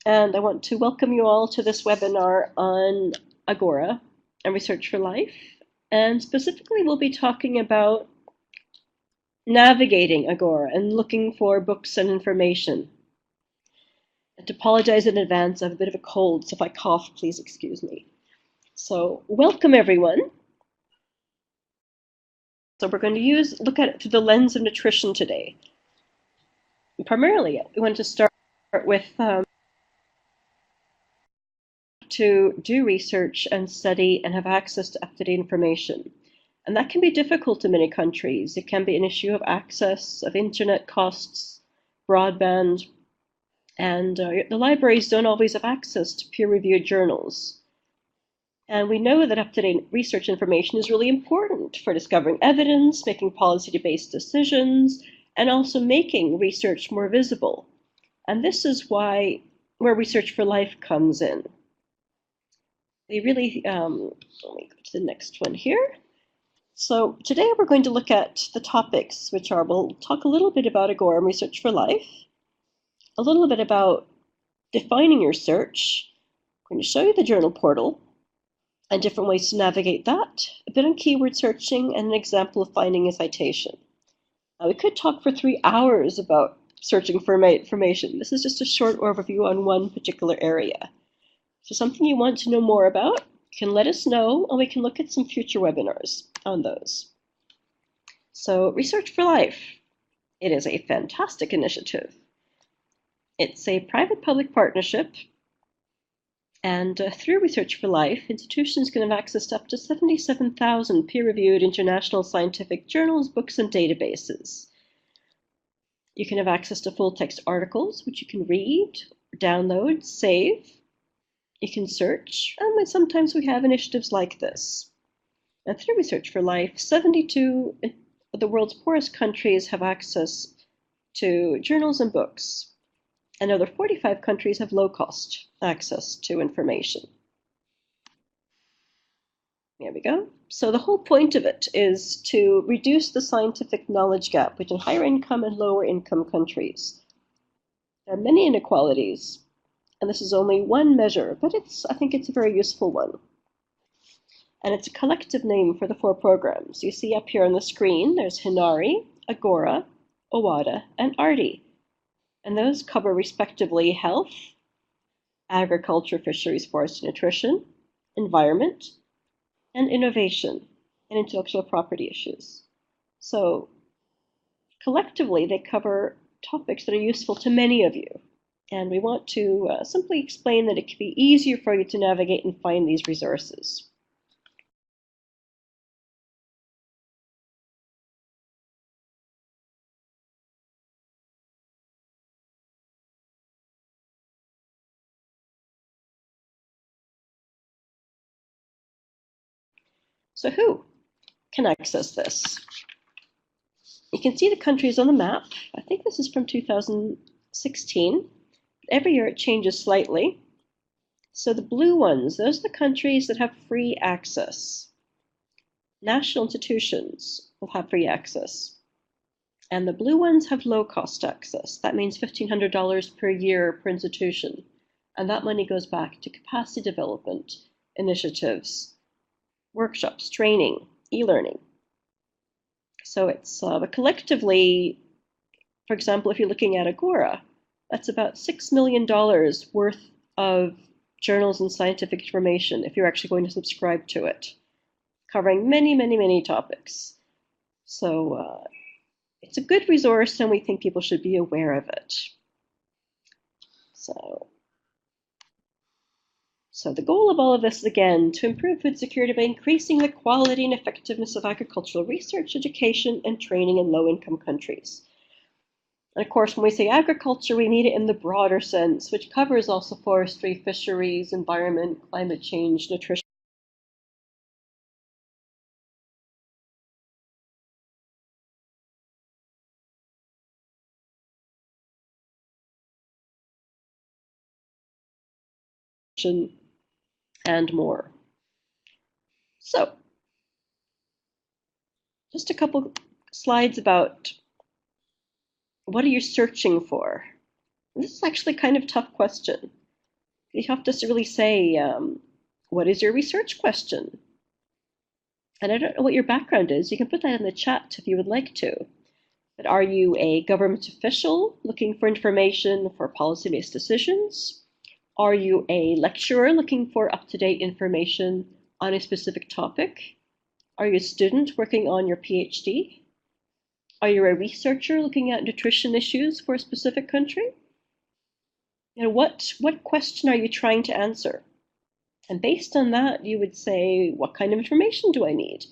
and I want to welcome you all to this webinar on AGORA and Research for Life. And specifically, we'll be talking about navigating AGORA and looking for books and information. And to apologize in advance, I have a bit of a cold, so if I cough, please excuse me. So welcome, everyone. So we're going to look at it through the lens of nutrition today. And primarily, we want to start with to do research and study and have access to up-to-date information. And that can be difficult in many countries. It can be an issue of access, of internet costs, broadband, and the libraries don't always have access to peer-reviewed journals. And we know that up-to-date research information is really important for discovering evidence, making policy-based decisions, and also making research more visible. And this is where Research for Life comes in. Let me go to the next one here. So today we're going to look at the topics, which are, we'll talk a little bit about AGORA and Research for Life, a little bit about defining your search. I'm going to show you the journal portal and different ways to navigate that, a bit on keyword searching, and an example of finding a citation. Now, we could talk for 3 hours about searching for information. This is just a short overview on one particular area. So something you want to know more about, you can let us know, and we can look at some future webinars on those. So Research for Life, it is a fantastic initiative. It's a private-public partnership, and through Research for Life, institutions can have access to up to 77,000 peer-reviewed international scientific journals, books, and databases. You can have access to full-text articles, which you can read, download, save. You can search, and sometimes we have initiatives like this. And through Research for Life, 72 of the world's poorest countries have access to journals and books. Another 45 countries have low-cost access to information. There we go. So the whole point of it is to reduce the scientific knowledge gap between higher income and lower income countries. There are many inequalities, and this is only one measure, but I think it's a very useful one. And it's a collective name for the 4 programs. You see up here on the screen, there's Hinari, AGORA, OWADA, and ARTI. And those cover respectively health, agriculture, fisheries, forest, nutrition, environment, and innovation, and intellectual property issues. So collectively, they cover topics that are useful to many of you. And we want to simply explain that it can be easier for you to navigate and find these resources. So who can access this? You can see the countries on the map. I think this is from 2016. Every year it changes slightly. So the blue ones, those are the countries that have free access. National institutions will have free access. And the blue ones have low-cost access. That means $1,500 per year per institution. And that money goes back to capacity development initiatives, workshops, training, e-learning. So it's collectively, for example, if you're looking at AGORA, that's about $6 million worth of journals and scientific information if you're actually going to subscribe to it, covering many, many, many topics. So it's a good resource, and we think people should be aware of it. So the goal of all of this is, again, to improve food security by increasing the quality and effectiveness of agricultural research, education, and training in low-income countries. And of course, when we say agriculture, we need it in the broader sense, which covers also forestry, fisheries, environment, climate change, nutrition. And more. So, just a couple slides about what are you searching for? This is actually kind of a tough question. You have to really say, what is your research question? And I don't know what your background is. You can put that in the chat if you would like to. But are you a government official looking for information for policy-based decisions? Are you a lecturer looking for up-to-date information on a specific topic? Are you a student working on your PhD? Are you a researcher looking at nutrition issues for a specific country? What question are you trying to answer? And based on that, you would say, what kind of information do I need?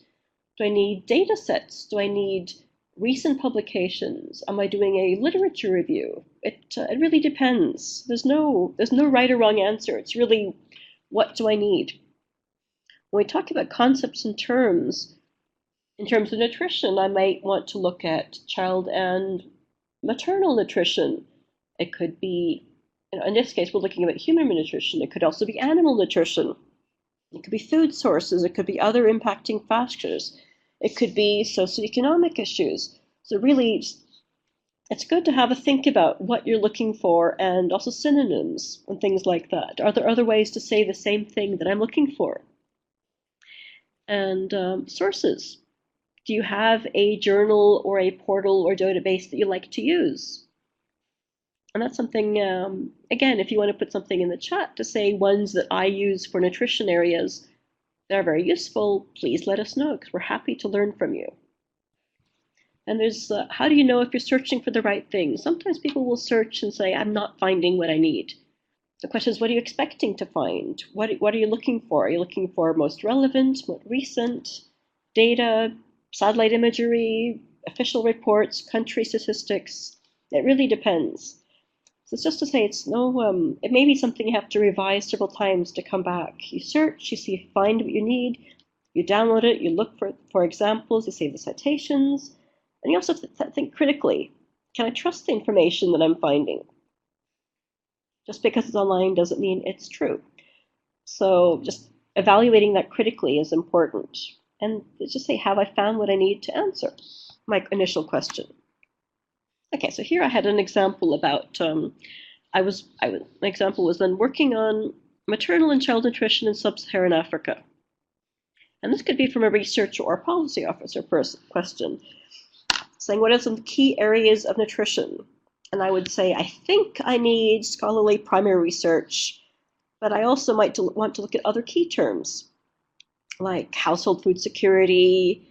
Do I need data sets? Do I need recent publications? Am I doing a literature review? It really depends. There's no right or wrong answer. It's really, what do I need? When we talk about concepts and terms, in terms of nutrition, I might want to look at child and maternal nutrition. It could be, in this case, we're looking at human nutrition. It could also be animal nutrition. It could be food sources. It could be other impacting factors. It could be socioeconomic issues. So really, it's good to have a think about what you're looking for and also synonyms and things like that. Are there other ways to say the same thing that I'm looking for? And sources. Do you have a journal or a portal or database that you like to use? And that's something, again, if you want to put something in the chat to say ones that I use for nutrition areas that are very useful, please let us know, because we're happy to learn from you. And there's, how do you know if you're searching for the right thing? Sometimes people will search and say, I'm not finding what I need. The question is, what are you expecting to find? What are you looking for? Are you looking for most relevant, most recent data, satellite imagery, official reports, country statistics? It really depends. So it's just to say, it's no, it may be something you have to revise several times to come back. You search, you see, you find what you need, you download it, you look for examples, you save the citations, and you also have to think critically. Can I trust the information that I'm finding? Just because it's online doesn't mean it's true. So just evaluating that critically is important. And just say, have I found what I need to answer my initial question? Okay, so here I had an example about, my example was then working on maternal and child nutrition in sub-Saharan Africa. And this could be from a researcher or policy officer question, saying what are some key areas of nutrition? And I would say, I think I need scholarly primary research, but I also might want to look at other key terms, like household food security,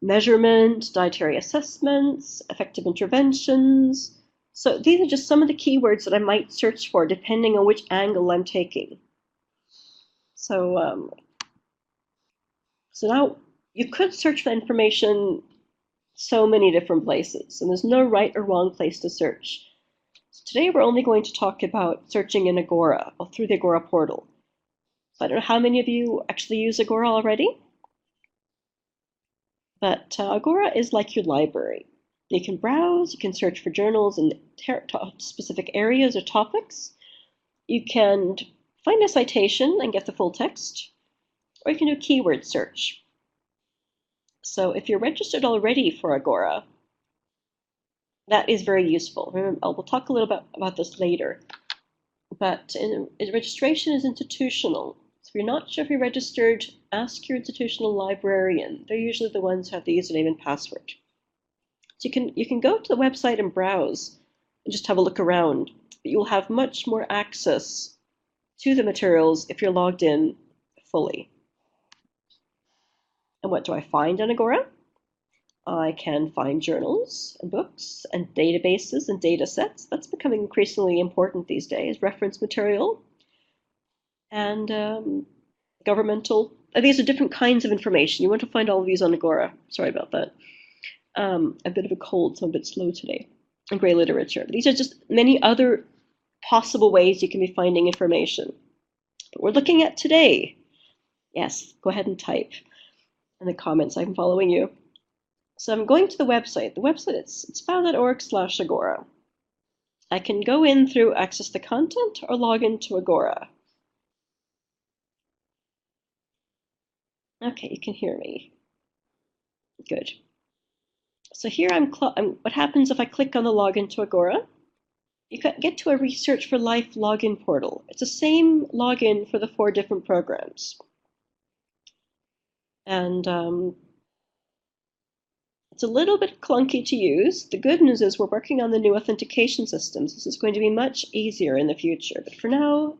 measurement, dietary assessments, effective interventions. So these are just some of the keywords that I might search for depending on which angle I'm taking. So, so now you could search for information so many different places, and there's no right or wrong place to search. So today we're only going to talk about searching in Agora or through the Agora portal. So I don't know how many of you actually use Agora already, but Agora is like your library. You can browse, you can search for journals in specific areas or topics. You can find a citation and get the full text, or you can do keyword search. So if you're registered already for Agora, that is very useful. Remember, we'll talk a little about this later. But registration is institutional. So if you're not sure if you're registered, ask your institutional librarian. They're usually the ones who have the username and password. So you can go to the website and browse and just have a look around, but you'll have much more access to the materials if you're logged in fully. And what do I find on Agora? I can find journals and books and databases and data sets. That's becoming increasingly important these days. Reference material and governmental. These are different kinds of information. You want to find all of these on Agora. Sorry about that. A bit of a cold, so I'm a bit slow today. And gray literature. But these are just many other possible ways you can be finding information. But we're looking at today. Yes, go ahead and type in the comments. I'm following you. So I'm going to the website. The website, it's file.org/Agora. I can go in through access the content or log into Agora. Okay, you can hear me. Good. So here what happens if I click on the login to Agora? you get to a Research for Life login portal. It's the same login for the 4 different programs. And it's a little bit clunky to use. The good news is we're working on the new authentication systems. This is going to be much easier in the future. But for now,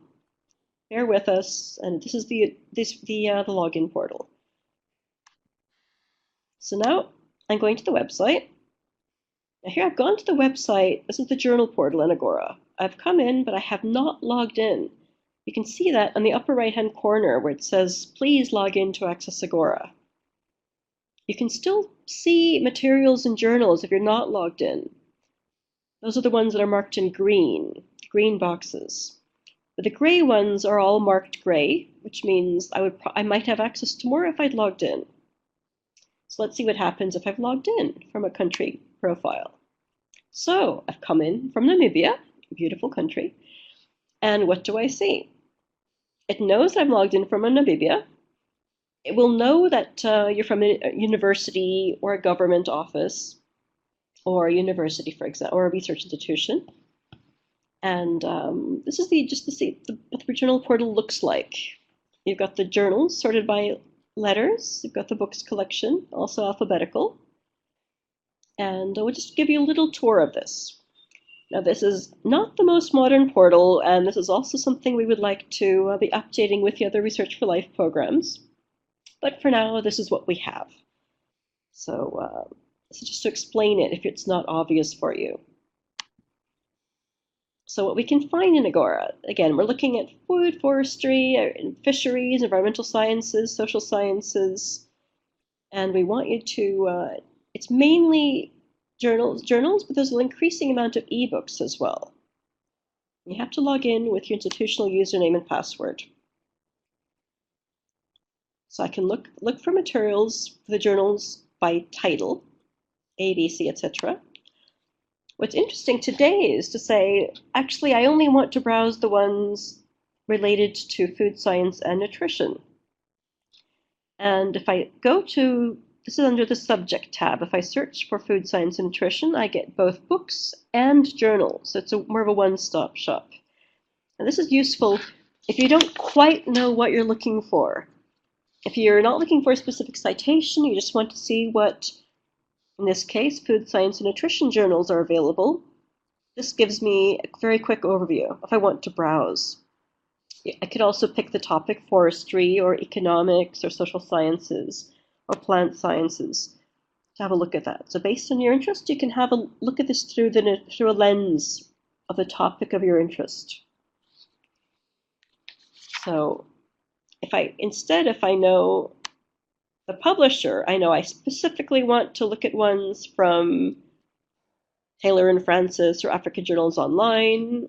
bear with us. And this is the login portal. So now I'm going to the website. Now here I've gone to the website. This is the journal portal in Agora. I've come in, but I have not logged in. You can see that on the upper right-hand corner where it says, please log in to access Agora. You can still see materials and journals if you're not logged in. Those are the ones that are marked in green boxes. But the gray ones are all marked gray, which means I might have access to more if I'd logged in. So let's see what happens if I've logged in from a country profile. So I've come in from Namibia, a beautiful country, and what do I see? It knows I'm logged in from Namibia. It will know that you're from a university or a government office or a university, for example, or a research institution. And this is just to see what the journal portal looks like. You've got the journals sorted by letters. You've got the books collection, also alphabetical. And we'll just give you a little tour of this. Now, this is not the most modern portal, and this is also something we would like to be updating with the other Research for Life programs. But for now, this is what we have. So this is just to explain it if it's not obvious for you. So what we can find in Agora, again, we're looking at food, forestry, fisheries, environmental sciences, social sciences, and we want you to, it's mainly journals, but there's an increasing amount of ebooks as well. You have to log in with your institutional username and password. So I can look for materials for the journals by title, A, B, C, etc. What's interesting today is to say, actually, I only want to browse the ones related to food science and nutrition. And if I go to, this is under the subject tab, if I search for food science and nutrition, I get both books and journals. So it's more of a one-stop shop. And this is useful if you don't quite know what you're looking for. If you're not looking for a specific citation, you just want to see what, in this case, food science and nutrition journals are available. This gives me a very quick overview if I want to browse. I could also pick the topic forestry or economics or social sciences or plant sciences to have a look at that. So based on your interest, you can have a look at this through a lens of the topic of your interest. So if I know the publisher, I know I specifically want to look at ones from Taylor and Francis or Africa Journals Online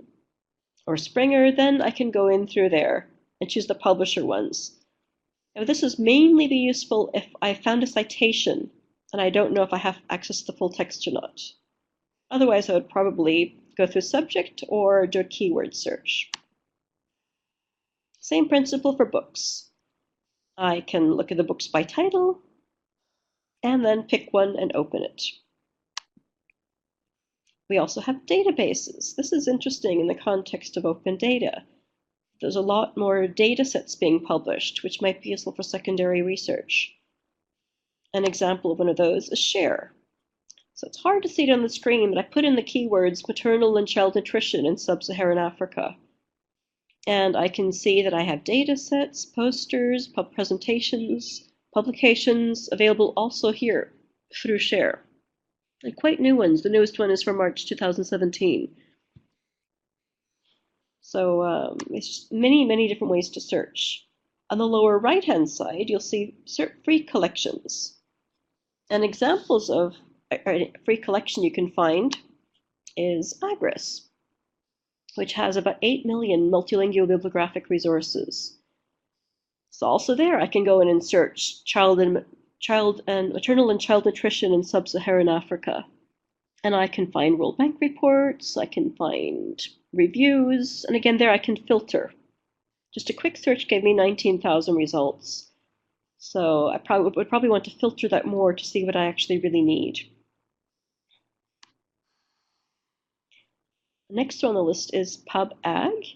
or Springer, then I can go in through there and choose the publisher ones. Now this is mainly be useful if I found a citation and I don't know if I have access to the full text or not. Otherwise, I would probably go through subject or do a keyword search. Same principle for books. I can look at the books by title and then pick one and open it. We also have databases. This is interesting in the context of open data. There's a lot more data sets being published, which might be useful for secondary research. An example of one of those is SHARE. So it's hard to see it on the screen, but I put in the keywords maternal and child nutrition in sub-Saharan Africa. And I can see that I have data sets, posters, presentations, publications available also here through SHARE. And quite new ones. The newest one is from March 2017. So it's just many different ways to search. On the lower right-hand side, you'll see free collections. And examples of a free collection you can find is AGORA's, which has about 8 million multilingual bibliographic resources. So also there, I can go in and search maternal and child nutrition in sub-Saharan Africa. And I can find World Bank reports, I can find reviews, and again there I can filter. Just a quick search gave me 19,000 results. So I would probably want to filter that more to see what I actually really need. The next on the list is PubAg.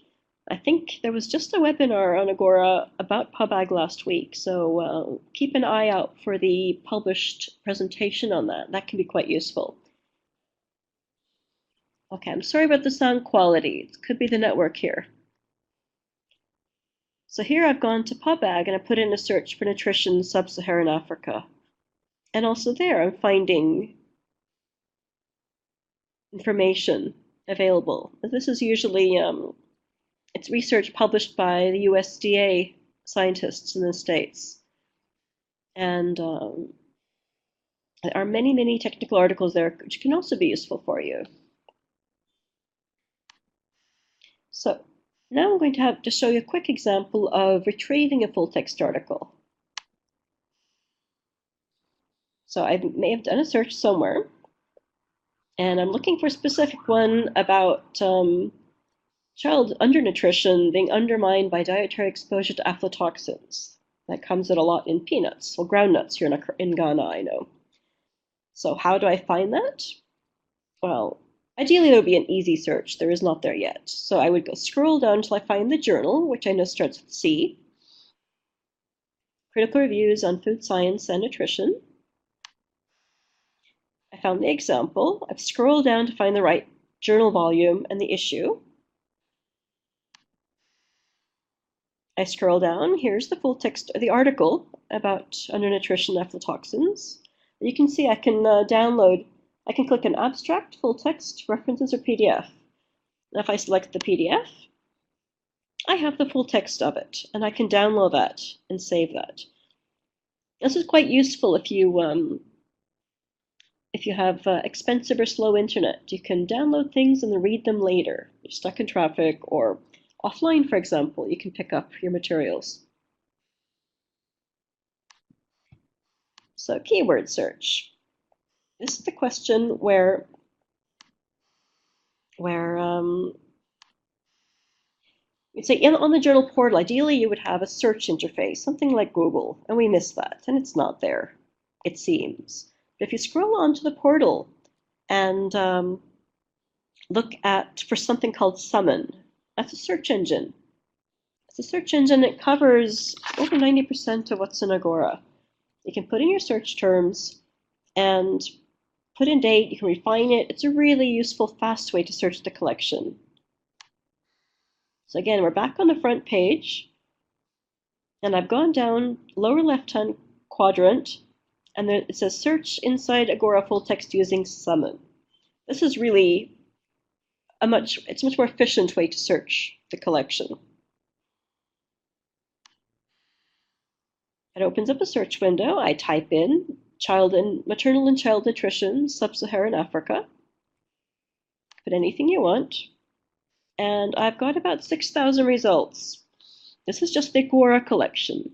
I think there was just a webinar on Agora about PubAg last week, so keep an eye out for the published presentation on that. That can be quite useful. Okay, I'm sorry about the sound quality. It could be the network here. So here I've gone to PubAg and I put in a search for nutrition sub-Saharan Africa. And also there I'm finding information available. This is usually it's research published by the USDA scientists in the States. And there are many, many technical articles there which can also be useful for you. So now I'm going to have to show you a quick example of retrieving a full text article. So I may have done a search somewhere, and I'm looking for a specific one about child undernutrition being undermined by dietary exposure to aflatoxins. That comes in a lot in peanuts, well, groundnuts here in Ghana, I know. So how do I find that? Well, ideally there would be an easy search. There is not there yet. So I would go scroll down until I find the journal, which I know starts with C. Critical Reviews on Food Science and Nutrition. I found the example. I've scrolled down to find the right journal volume and the issue. I scroll down. Here's the full text of the article about undernutrition and aflatoxins. You can see I can download. I can click an abstract, full text, references, or PDF. And if I select the PDF, I have the full text of it, and I can download that and save that. This is quite useful if you have expensive or slow internet. You can download things and then read them later. You're stuck in traffic or offline, for example, you can pick up your materials. So keyword search. This is the question where you'd say on the journal portal, ideally you would have a search interface, something like Google, and we miss that, and it's not there, it seems. But if you scroll onto the portal and look for something called Summon, that's a search engine. It's a search engine that covers over 90% of what's in Agora. You can put in your search terms and put in date, you can refine it. It's a really useful, fast way to search the collection. So again, we're back on the front page, and I've gone down lower left-hand quadrant, and there it says search inside Agora full text using Summon. This is really it's a much more efficient way to search the collection. It opens up a search window. I type in maternal and child nutrition, sub-Saharan Africa. Put anything you want. And I've got about 6,000 results. This is just the Agora collection.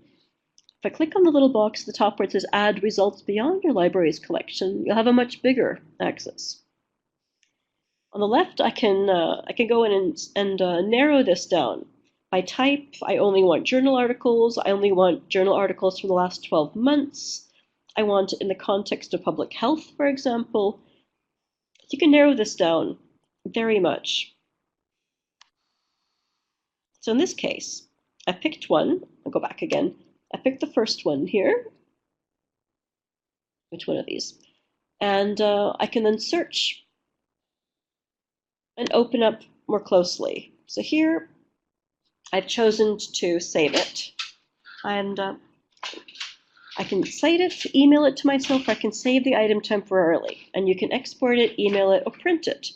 If I click on the little box at the top where it says add results beyond your library's collection, you'll have a much bigger access. On the left, I can go in and narrow this down. By type, I only want journal articles. I only want journal articles from the last 12 months. I want it in the context of public health, for example. You can narrow this down very much. So in this case, I picked one. I'll go back again. I picked the first one here. Which one of these? And I can then search and open up more closely. So here, I've chosen to save it. And I can cite it, email it to myself, or I can save the item temporarily. And you can export it, email it, or print it.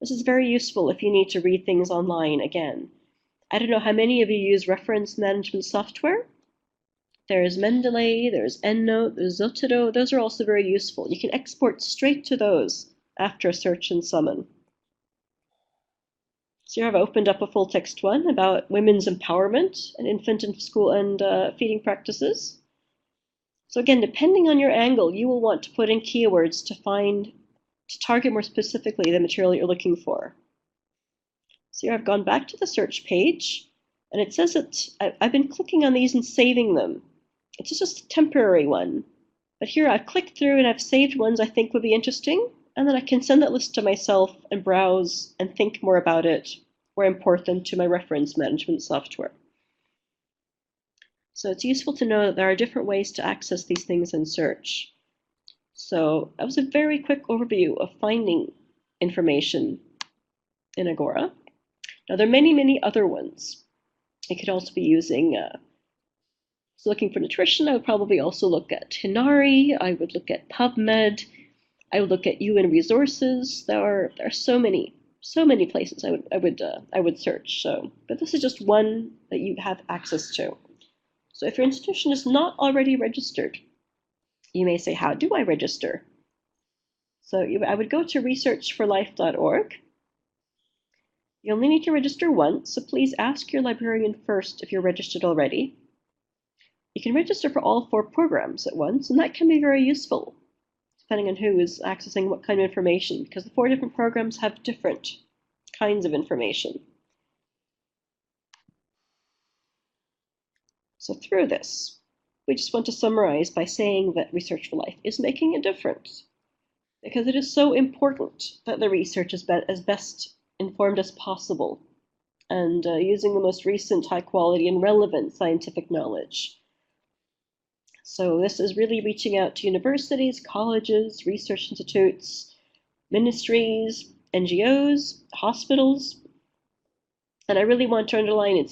This is very useful if you need to read things online again. I don't know how many of you use reference management software. There's Mendeley, there's EndNote, there's Zotero. Those are also very useful. You can export straight to those after a search and summon. So here I've opened up a full text one about women's empowerment and infant and school and feeding practices. So again, depending on your angle, you will want to put in keywords to target more specifically the material you're looking for. So here I've gone back to the search page, and it says that I've been clicking on these and saving them. It's just a temporary one. But here I've clicked through and I've saved ones I think would be interesting, and then I can send that list to myself and browse and think more about it or import them to my reference management software. So it's useful to know that there are different ways to access these things in search. So that was a very quick overview of finding information in Agora. Now there are many, many other ones. I could also be using, so looking for nutrition, I would probably also look at Hinari, I would look at PubMed, I would look at UN resources. There are so many places I would search. So, but this is just one that you have access to. So if your institution is not already registered, you may say, how do I register? So I would go to researchforlife.org. You only need to register once, so please ask your librarian first if you're registered already. You can register for all 4 programs at once, and that can be very useful, depending on who is accessing what kind of information, because the 4 different programs have different kinds of information. So through this, we just want to summarize by saying that Research for Life is making a difference, because it is so important that the research is as best informed as possible, and using the most recent high quality and relevant scientific knowledge. So this is really reaching out to universities, colleges, research institutes, ministries, NGOs, hospitals, and I really want to underline it's